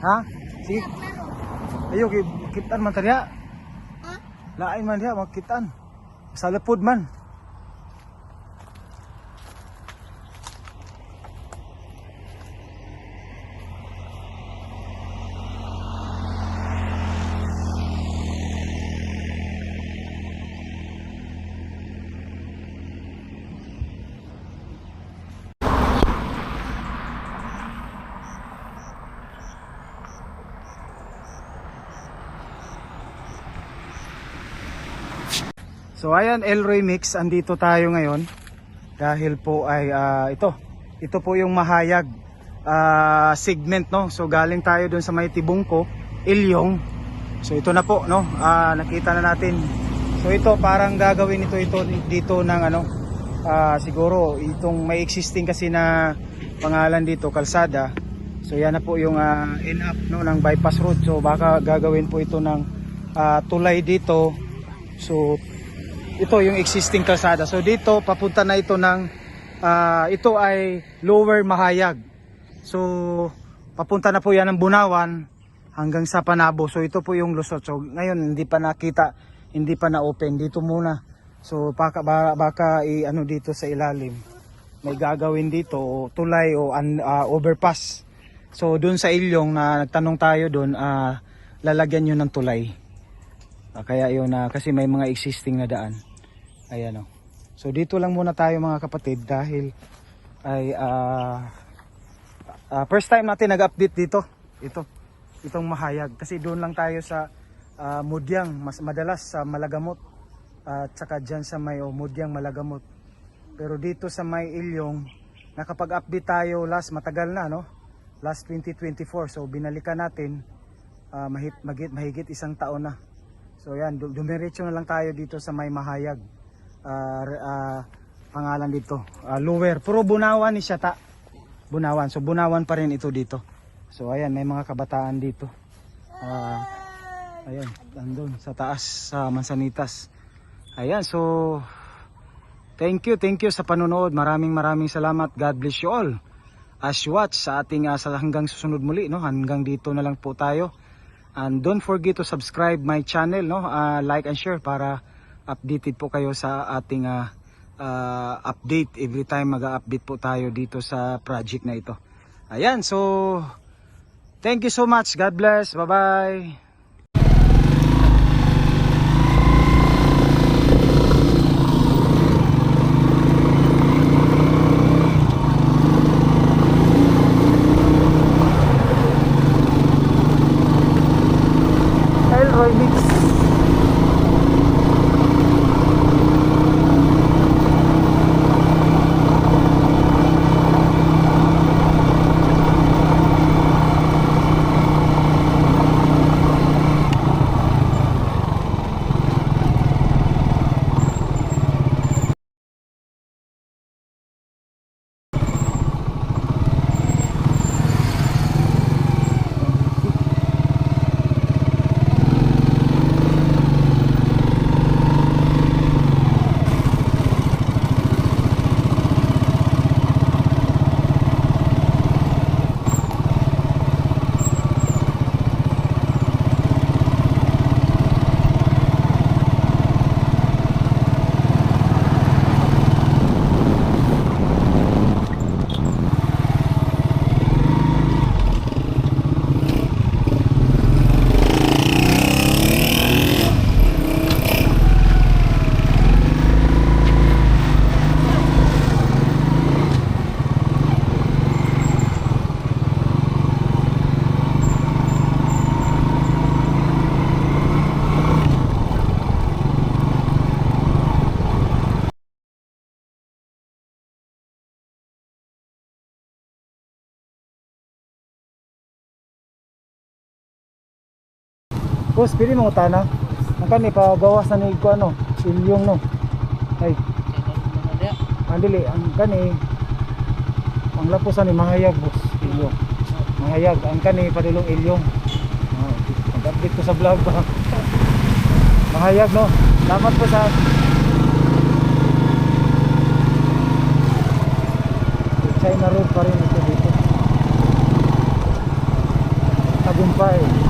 Ha? Sige. Ayo kitan man tariya. Ha? Lain man diha makitan. Sa lepod man. So ayan, Elroy Mix, andito tayo ngayon dahil po ay ito po yung Mahayag segment, no. So galing tayo dun sa may Tibungko, Ilyong. So ito na po, no. Nakita na natin. So ito parang gagawin ito dito ng siguro itong may existing kasi na pangalan dito, kalsada. So yan na po yung in-up, no, ng bypass road. So baka gagawin po ito ng tulay dito. So ito yung existing kalsada. So dito papunta na ito ng ito ay Lower Mahayag. So papunta na po yan ng Bunawan hanggang sa Panabo. So ito po yung lusot. So ngayon hindi pa nakita, hindi pa na open dito muna. So baka dito sa ilalim may gagawin dito o tulay o overpass. So doon sa Ilyong na nagtanong tayo doon, lalagyan yun ng tulay. Kaya yun kasi may mga existing na daan. Ayan o. So dito lang muna tayo mga kapatid dahil ay first time natin nag-update dito. Itong Mahayag. Kasi doon lang tayo sa Mudyang, mas madalas sa Malagamot. At saka dyan sa may Mudyang, Malagamot. Pero dito sa may Ilyong, nakapag-update tayo matagal na, no? Last 2024. So binalikan natin mahigit isang taon na. So yan, dumiretso na lang tayo dito sa may Mahayag. Pangalan dito, Lower. Puro Bunawan ni siya Bunawan. So Bunawan pa rin ito dito. So ayan, may mga kabataan dito. Ayan, andun sa taas sa Mansanitas. Ayan, so thank you sa panonood. Maraming salamat. God bless you all. As you watch sa ating hanggang susunod muli, no? Hanggang dito na lang po tayo. And don't forget to subscribe my channel, no? Like and share para updated po kayo sa ating update every time mag-update po tayo dito sa project na ito. Ayan, so thank you so much. God bless. Bye-bye. Elroy Mix. Boss, pili mo utana. Ang kani pa gawas na ni ko Ilyong, no. Ay. Andili, ang kani ang lapusan ni Mahayag, boss. Ilyong. Mahayag, ang kani padulong Ilyong. Mag-update ko sa vlog ba. Mahayag, no. Salamat po sa China Road pa rin ito dito. tagumpay.